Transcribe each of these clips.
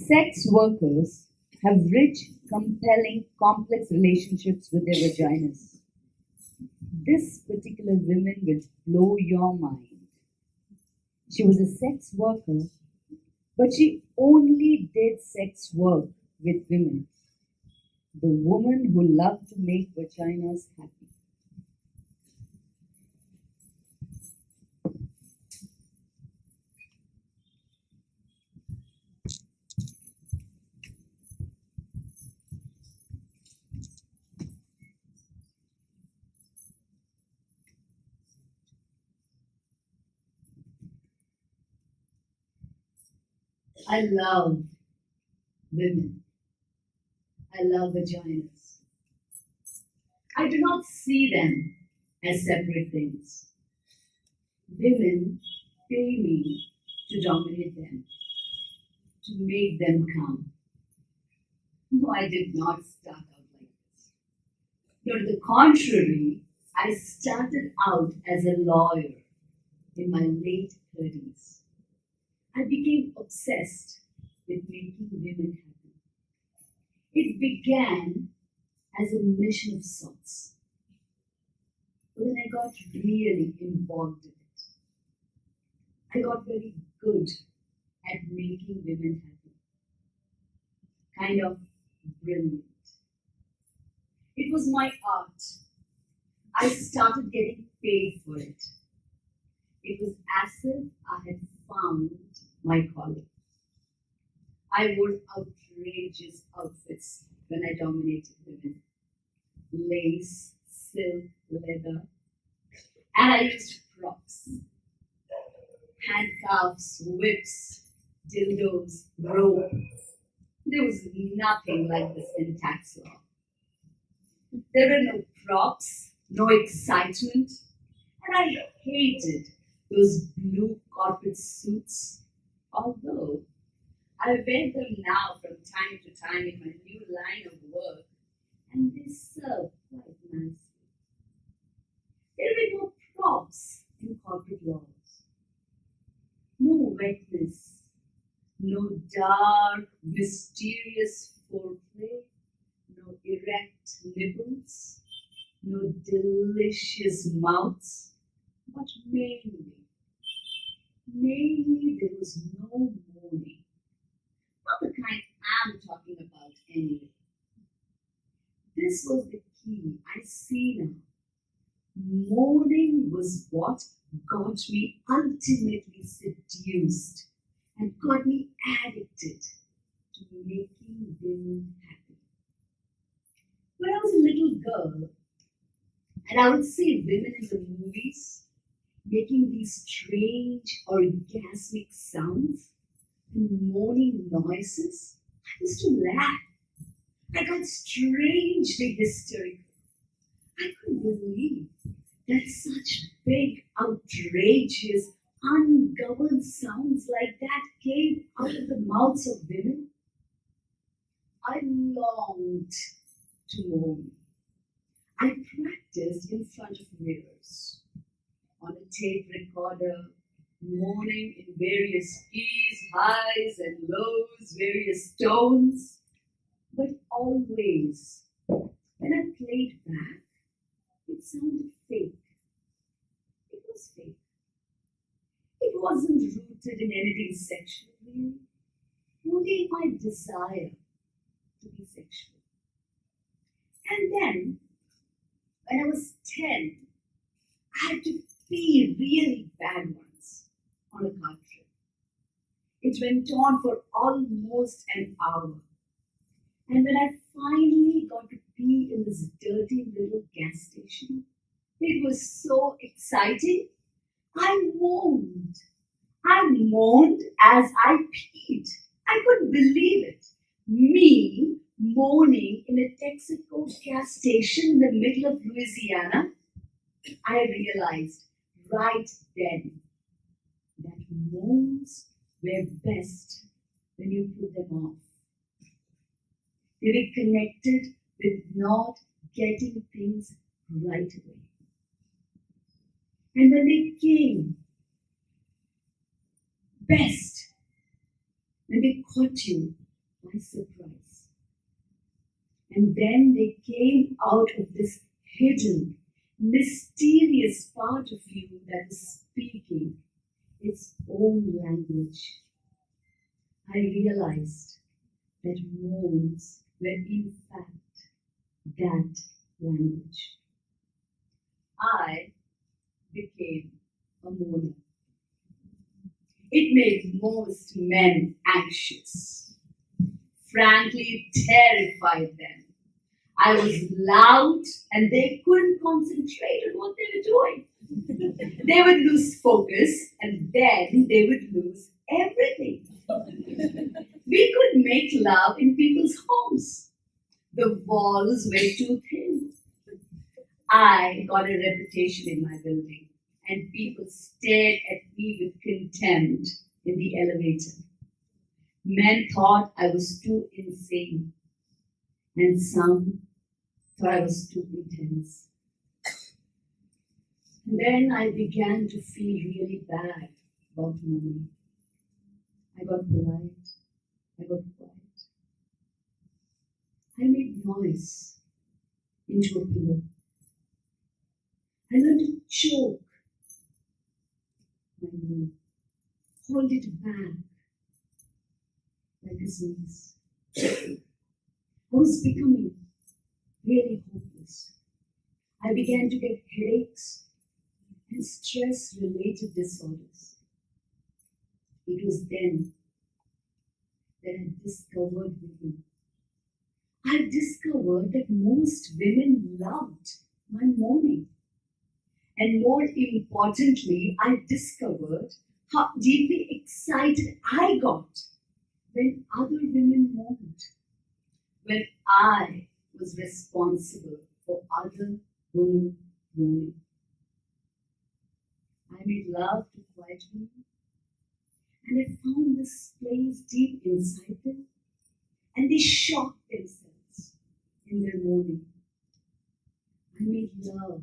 Sex workers have rich, compelling, complex relationships with their vaginas. This particular woman will blow your mind. She was a sex worker, but she only did sex work with women. The woman who loved to make vaginas happy. I love women. I love vaginas. I do not see them as separate things. Women pay me to dominate them, to make them come. No, I did not start out like this. No, to the contrary, I started out as a lawyer in my late 30s. I became obsessed with making women happy. It began as a mission of sorts. But then I got really involved in it. I got very good at making women happy. Kind of brilliant. It was my art. I started getting paid for it. It was as if I had found my calling. I wore outrageous outfits when I dominated women. Lace, silk, leather. And I used props. Handcuffs, whips, dildos, rope. There was nothing like this in tax law. There were no props, no excitement, and I hated those blue corporate suits, although I wear them now from time to time in my new line of work, and they serve quite nicely. There were no props in corporate laws. No wetness, no dark, mysterious foreplay, no erect nipples, no delicious mouths, but mainly there was no moaning. Not the kind I'm talking about anyway. This was the key I see now. Moaning was what got me ultimately seduced and got me addicted to making women happy. When I was a little girl, and I would see women in the movies making these strange orgasmic sounds and moaning noises, I used to laugh. I got strangely hysterical. I couldn't believe that such big, outrageous, ungoverned sounds like that came out of the mouths of women. I longed to moan. I practiced in front of mirrors, on a tape recorder, moaning in various keys, highs and lows, various tones. But always, when I played back, it sounded fake. It was fake. It wasn't rooted in anything sexual, really. Only in my desire to be sexual. And then, when I was 10, I had to pee really bad ones on a car trip. It went on for almost an hour. And when I finally got to pee in this dirty little gas station, it was so exciting. I moaned. I moaned as I peed. I couldn't believe it. Me moaning in a Texaco gas station in the middle of Louisiana. I realized right then that moans were best when you put them off. They were connected with not getting things right away. And when they came, best when they caught you by surprise. And then they came out of this hidden, mysterious part of you that is speaking its own language. I realized that moans were in fact that language. I became a moaner. It made most men anxious, frankly terrified them. I was loud and they couldn't concentrate on what they were doing. They would lose focus and then they would lose everything. We could make love in people's homes. The walls were too thin. I got a reputation in my building and people stared at me with contempt in the elevator. Men thought I was too insane and some thought I was too intense. And then I began to feel really bad about moaning. I got polite. I got quiet. I made noise into a pillow. I learned to choke my moan, hold it back like a sneeze. I was becoming really hopeless. I began to get headaches and stress-related disorders. It was then that I discovered women. I discovered that most women loved my moaning. And more importantly, I discovered how deeply excited I got when other women moaned. When I was responsible for other women moaning. I made love to quiet women. And I found this place deep inside them. And they shocked themselves in their moaning. I made love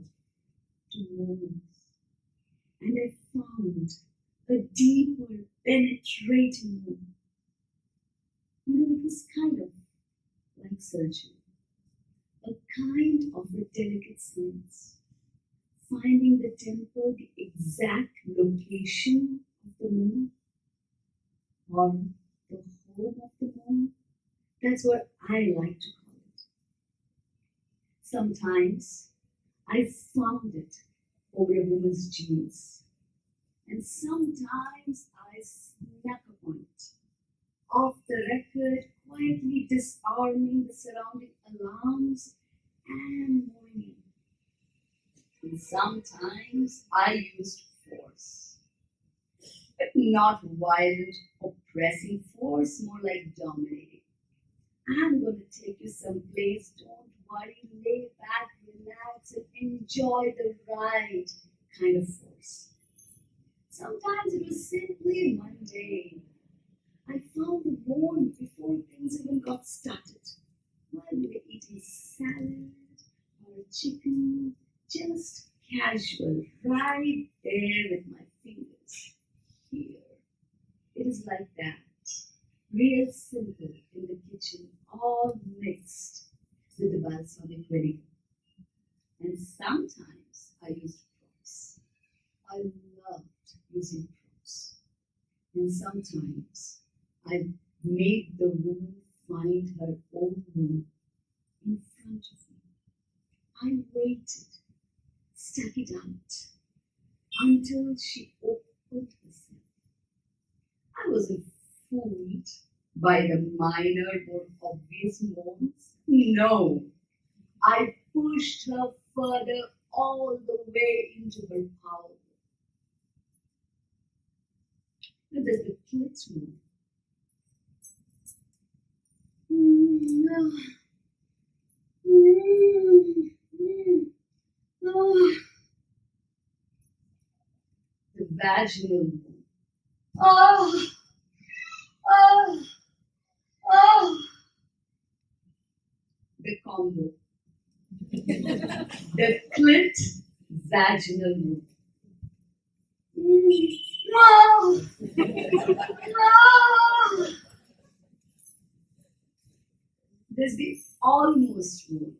to moaners. And I found a deeper, penetrating moan. It was kind of like surgery. A kind of a delicate science. Finding the temple, the exact location of the moon, or the home of the moon. That's what I like to call it. Sometimes I found it over a woman's jeans, and sometimes I snuck upon it, off the record, quietly disarming the surrounding alarms and moaning. And sometimes I used force, but not violent, oppressive force, more like dominating. I'm going to take you someplace, don't worry, lay back, relax, and enjoy the ride kind of force. Sometimes it was simply mundane. I found the moon before things even got started. While we were eating salad or chicken, just casual, right there with my fingers. Here. It is like that. Real simple in the kitchen, all mixed with the balsamic vinegar. And sometimes I used props. I loved using props. And sometimes I made the woman find her own moon in front of me. I waited, stuck it out, until she opened herself. I wasn't fooled by the minor, more obvious moans. No, I pushed her further all the way into her power. Now there's the clit moon. The vaginal moon. Oh, oh, oh. The combo. The clit vaginal moon. No, no. There's the almost moon.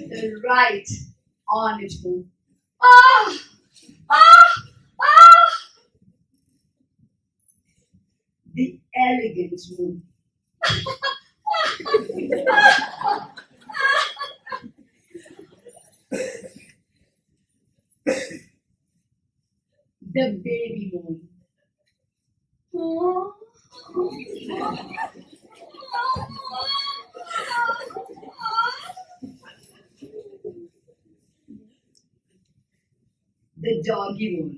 The right on it moon. Ah! Ah! Ah! The elegant moon. The baby moon. The doggy moon.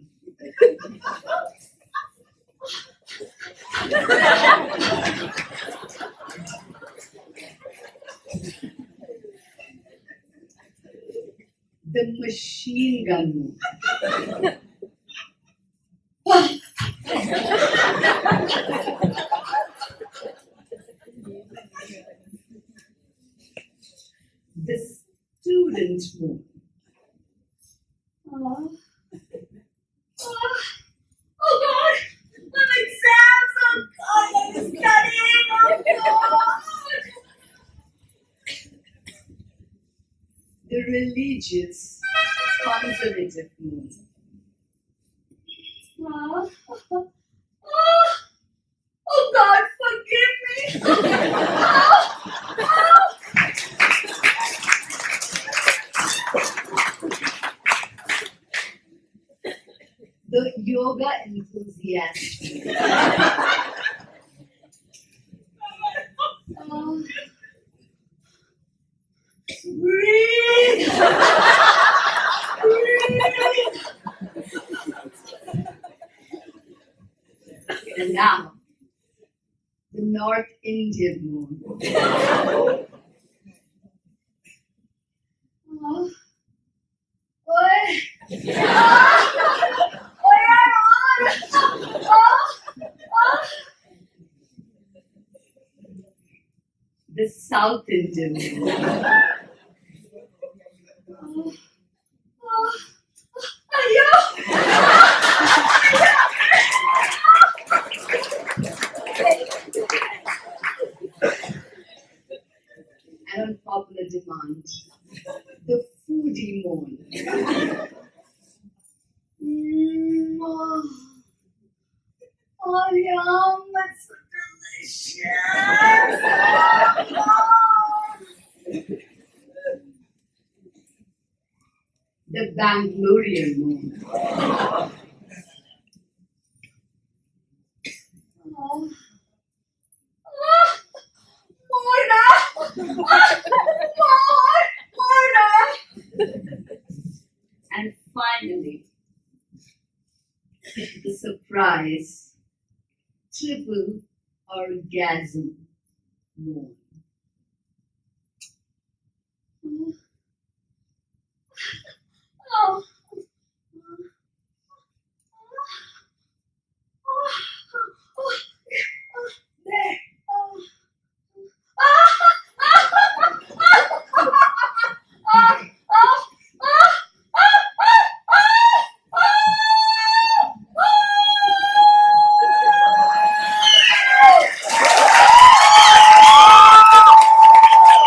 The machine gun moon. The student moon. Oh God! My exams! Oh God! I'm studying! Oh God! The religious conservative moon. Oh God, forgive me! The yoga enthusiast. Breathe! Breathe! And now, the North Indian moon. The South Indian moon. And on popular demand, the foodie moon. Oh, yum, it's so delicious. The Bangalorean moon. And finally, the surprise triple orgasm moon.